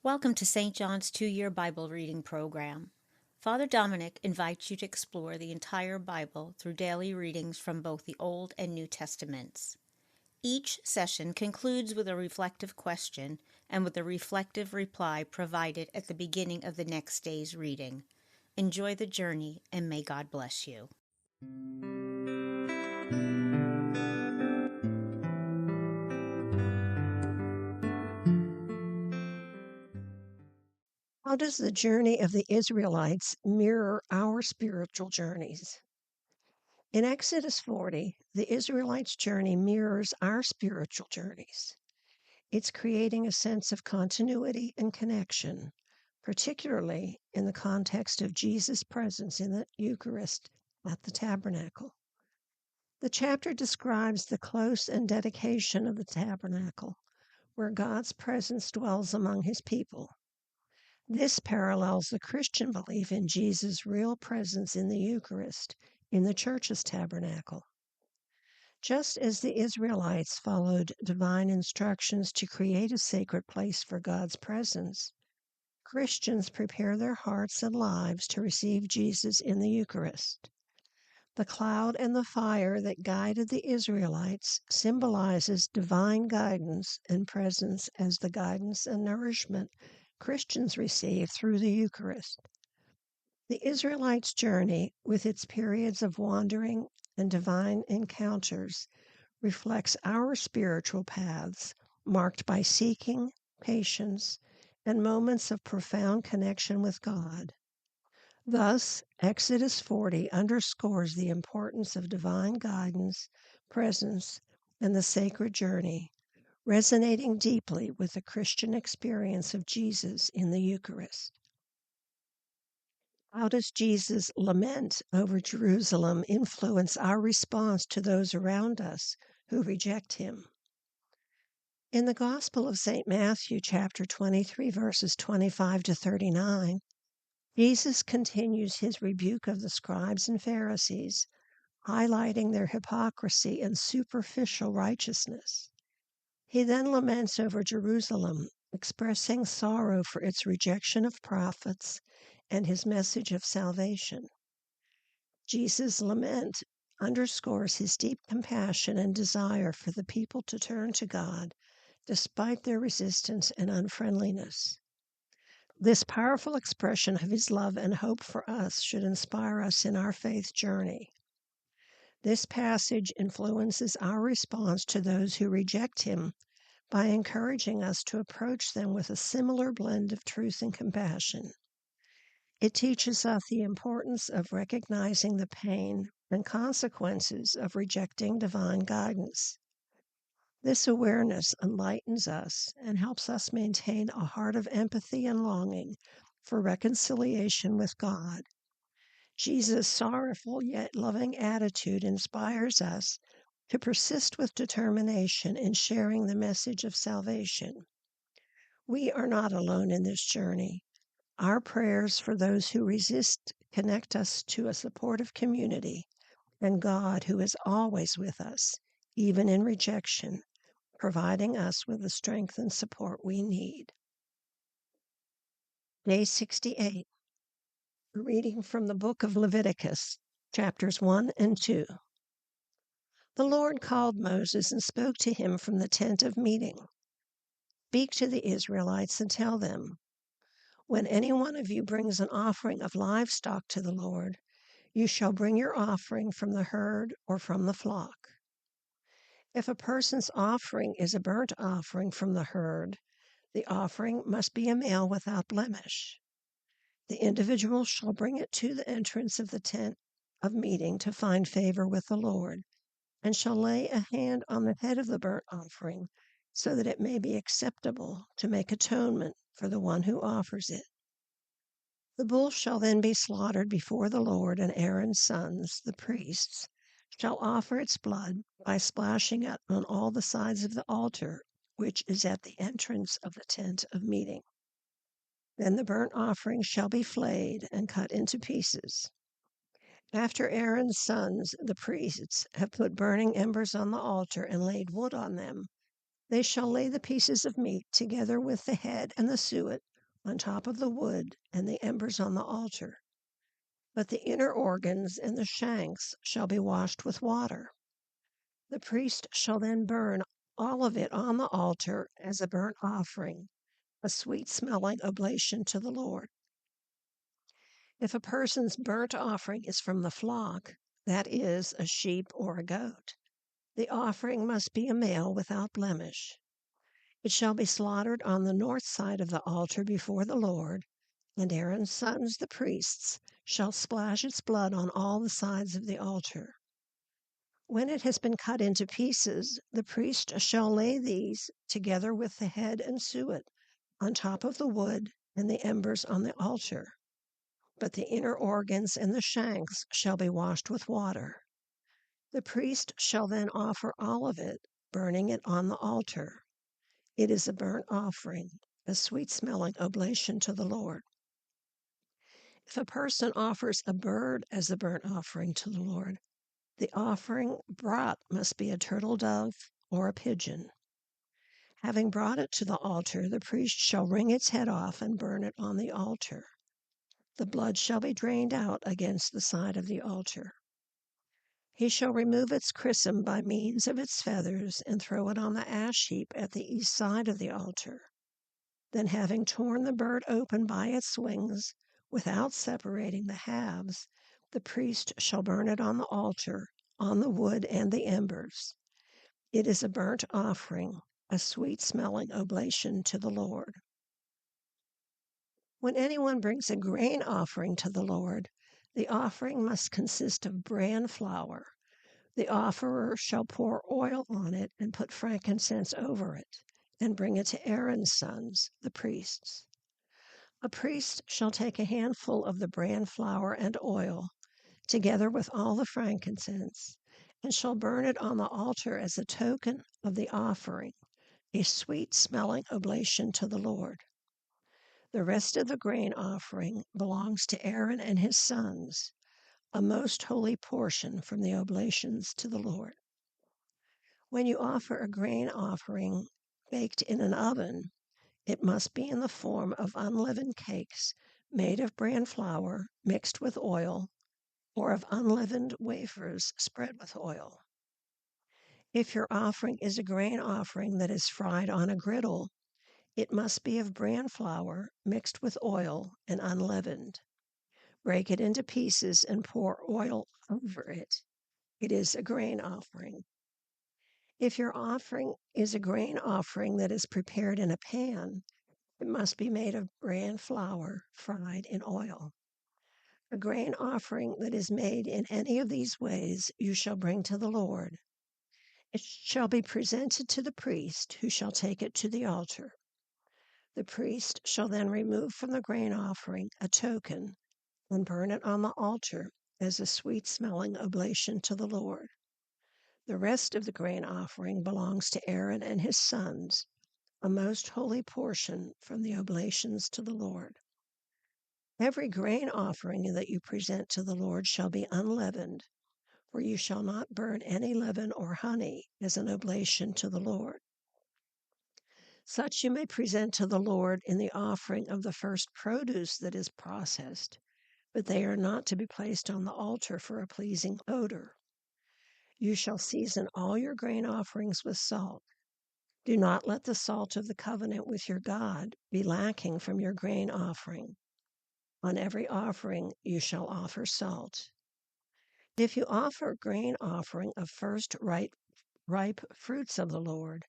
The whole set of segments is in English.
Welcome to St. John's 2-Year Bible Reading Program. Father Dominic invites you to explore the entire Bible through daily readings from both the Old and New Testaments. Each session concludes with a reflective question and with a reflective reply provided at the beginning of the next day's reading. Enjoy the journey and may God bless you. How does the journey of the Israelites mirror our spiritual journeys? In Exodus 40, the Israelites' journey mirrors our spiritual journeys. It's creating a sense of continuity and connection, particularly in the context of Jesus' presence in the Eucharist at the tabernacle. The chapter describes the close and dedication of the tabernacle, where God's presence dwells among his people. This parallels the Christian belief in Jesus' real presence in the Eucharist, in the Church's tabernacle. Just as the Israelites followed divine instructions to create a sacred place for God's presence, Christians prepare their hearts and lives to receive Jesus in the Eucharist. The cloud and the fire that guided the Israelites symbolizes divine guidance and presence as the guidance and nourishment Christians receive through the Eucharist. The Israelites' journey, with its periods of wandering and divine encounters, reflects our spiritual paths, marked by seeking, patience, and moments of profound connection with God. Thus, Exodus 40 underscores the importance of divine guidance, presence, and the sacred journey, resonating deeply with the Christian experience of Jesus in the Eucharist. How does Jesus' lament over Jerusalem influence our response to those around us who reject him? In the Gospel of St. Matthew, chapter 23, verses 25 to 39, Jesus continues his rebuke of the scribes and Pharisees, highlighting their hypocrisy and superficial righteousness. He then laments over Jerusalem, expressing sorrow for its rejection of prophets and his message of salvation. Jesus' lament underscores his deep compassion and desire for the people to turn to God despite their resistance and unfriendliness. This powerful expression of his love and hope for us should inspire us in our faith journey. This passage influences our response to those who reject him by encouraging us to approach them with a similar blend of truth and compassion. It teaches us the importance of recognizing the pain and consequences of rejecting divine guidance. This awareness enlightens us and helps us maintain a heart of empathy and longing for reconciliation with God. Jesus' sorrowful yet loving attitude inspires us to persist with determination in sharing the message of salvation. We are not alone in this journey. Our prayers for those who resist connect us to a supportive community and God who is always with us, even in rejection, providing us with the strength and support we need. Day 68. Reading from the book of Leviticus, chapters 1 and 2. The Lord called Moses and spoke to him from the tent of meeting. Speak to the Israelites and tell them, when any one of you brings an offering of livestock to the Lord, you shall bring your offering from the herd or from the flock. If a person's offering is a burnt offering from the herd, the offering must be a male without blemish. The individual shall bring it to the entrance of the tent of meeting to find favor with the Lord, and shall lay a hand on the head of the burnt offering, so that it may be acceptable to make atonement for the one who offers it. The bull shall then be slaughtered before the Lord, and Aaron's sons, the priests, shall offer its blood by splashing it on all the sides of the altar, which is at the entrance of the tent of meeting. Then the burnt offering shall be flayed and cut into pieces. After Aaron's sons, the priests, have put burning embers on the altar and laid wood on them, they shall lay the pieces of meat together with the head and the suet on top of the wood and the embers on the altar. But the inner organs and the shanks shall be washed with water. The priest shall then burn all of it on the altar as a burnt offering, a sweet-smelling oblation to the Lord. If a person's burnt offering is from the flock, that is, a sheep or a goat, the offering must be a male without blemish. It shall be slaughtered on the north side of the altar before the Lord, and Aaron's sons, the priests, shall splash its blood on all the sides of the altar. When it has been cut into pieces, the priest shall lay these, together with the head and suet, on top of the wood and the embers on the altar. But the inner organs and the shanks shall be washed with water. The priest shall then offer all of it, burning it on the altar. It is a burnt offering, a sweet-smelling oblation to the Lord. If a person offers a bird as a burnt offering to the Lord, the offering brought must be a turtle dove or a pigeon. Having brought it to the altar, the priest shall wring its head off and burn it on the altar. The blood shall be drained out against the side of the altar. He shall remove its chrism by means of its feathers and throw it on the ash heap at the east side of the altar. Then, having torn the bird open by its wings, without separating the halves, the priest shall burn it on the altar, on the wood and the embers. It is a burnt offering, a sweet-smelling oblation to the Lord. When anyone brings a grain offering to the Lord, the offering must consist of bran flour. The offerer shall pour oil on it and put frankincense over it, and bring it to Aaron's sons, the priests. A priest shall take a handful of the bran flour and oil, together with all the frankincense, and shall burn it on the altar as a token of the offering, a sweet-smelling oblation to the Lord. The rest of the grain offering belongs to Aaron and his sons, a most holy portion from the oblations to the Lord. When you offer a grain offering baked in an oven, it must be in the form of unleavened cakes made of bran flour mixed with oil, or of unleavened wafers spread with oil. If your offering is a grain offering that is fried on a griddle, it must be of bran flour mixed with oil and unleavened. Break it into pieces and pour oil over it. It is a grain offering. If your offering is a grain offering that is prepared in a pan, it must be made of bran flour fried in oil. A grain offering that is made in any of these ways you shall bring to the Lord. It shall be presented to the priest, who shall take it to the altar. The priest shall then remove from the grain offering a token and burn it on the altar as a sweet-smelling oblation to the Lord. The rest of the grain offering belongs to Aaron and his sons, a most holy portion from the oblations to the Lord. Every grain offering that you present to the Lord shall be unleavened, for you shall not burn any leaven or honey as an oblation to the Lord. Such you may present to the Lord in the offering of the first produce that is processed, but they are not to be placed on the altar for a pleasing odor. You shall season all your grain offerings with salt. Do not let the salt of the covenant with your God be lacking from your grain offering. On every offering you shall offer salt. If you offer a grain offering of first ripe fruits of the Lord,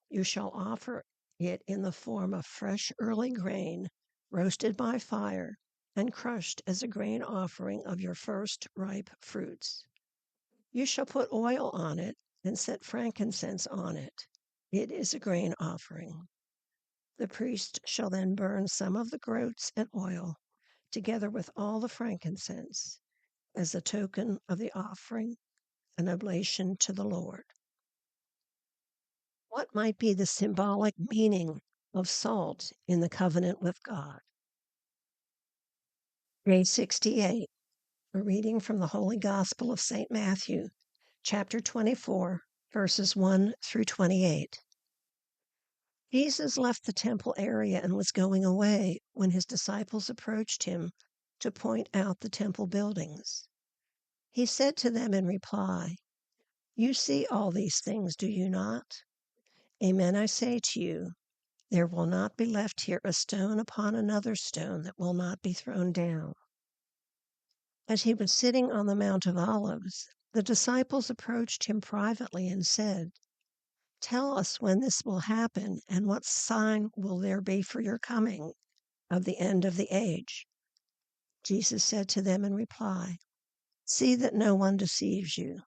you shall offer it in the form of fresh early grain, roasted by fire, and crushed as a grain offering of your first ripe fruits. You shall put oil on it and set frankincense on it. It is a grain offering. The priest shall then burn some of the groats and oil, together with all the frankincense, as a token of the offering, an oblation to the Lord. What might be the symbolic meaning of salt in the covenant with God? Day 68, a reading from the Holy Gospel of St. Matthew, chapter 24, verses 1 through 28. Jesus left the temple area and was going away when his disciples approached him to point out the temple buildings. He said to them in reply, "You see all these things, do you not? Amen, I say to you, there will not be left here a stone upon another stone that will not be thrown down." As he was sitting on the Mount of Olives, the disciples approached him privately and said, "Tell us when this will happen, and what sign will there be for your coming of the end of the age?" Jesus said to them in reply, "See that no one deceives you.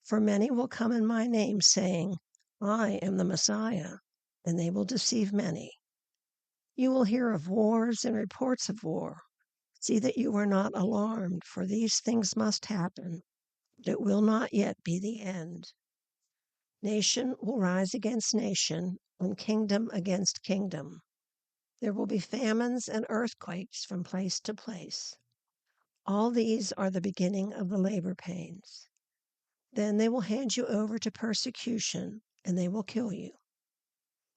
For many will come in my name, saying, 'I am the Messiah,' and they will deceive many. You will hear of wars and reports of war. See that you are not alarmed, for these things must happen, but it will not yet be the end. Nation will rise against nation, and kingdom against kingdom. There will be famines and earthquakes from place to place. All these are the beginning of the labor pains. Then they will hand you over to persecution, and they will kill you.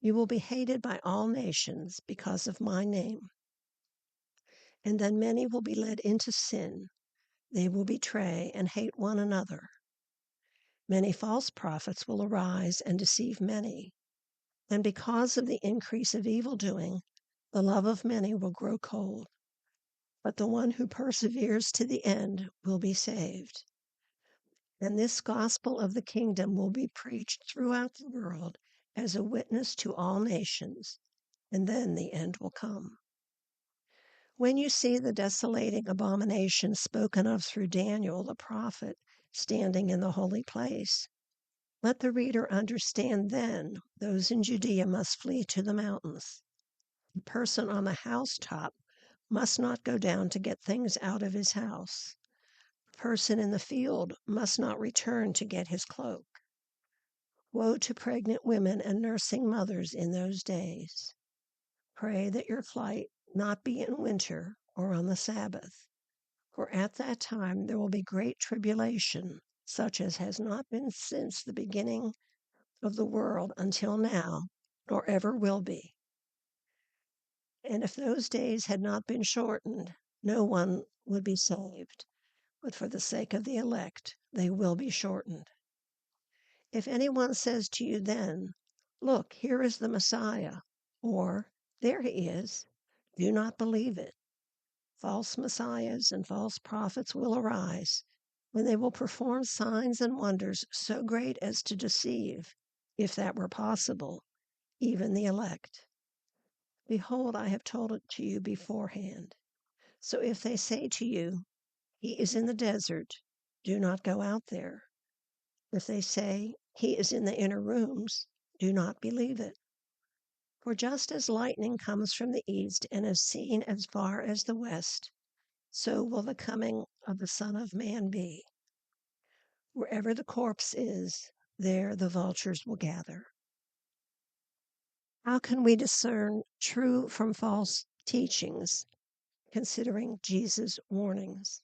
You will be hated by all nations because of my name. And then many will be led into sin. They will betray and hate one another. Many false prophets will arise and deceive many. And because of the increase of evil doing, the love of many will grow cold. But the one who perseveres to the end will be saved. And this gospel of the kingdom will be preached throughout the world as a witness to all nations, and then the end will come. When you see the desolating abomination spoken of through Daniel the prophet standing in the holy place, let the reader understand then those in Judea must flee to the mountains. The person on the housetop must not go down to get things out of his house. The person in the field must not return to get his cloak. Woe to pregnant women and nursing mothers in those days. Pray that your flight not be in winter or on the Sabbath, for at that time there will be great tribulation, such as has not been since the beginning of the world until now, nor ever will be. And if those days had not been shortened, no one would be saved. But for the sake of the elect, they will be shortened. If anyone says to you then, 'Look, here is the Messiah,' or 'There he is,' do not believe it. False messiahs and false prophets will arise, and they will perform signs and wonders so great as to deceive, if that were possible, even the elect. Behold, I have told it to you beforehand. So if they say to you, 'He is in the desert,' do not go out there. If they say, 'He is in the inner rooms,' do not believe it. For just as lightning comes from the east and is seen as far as the west, so will the coming of the Son of Man be. Wherever the corpse is, there the vultures will gather." How can we discern true from false teachings, considering Jesus' warnings?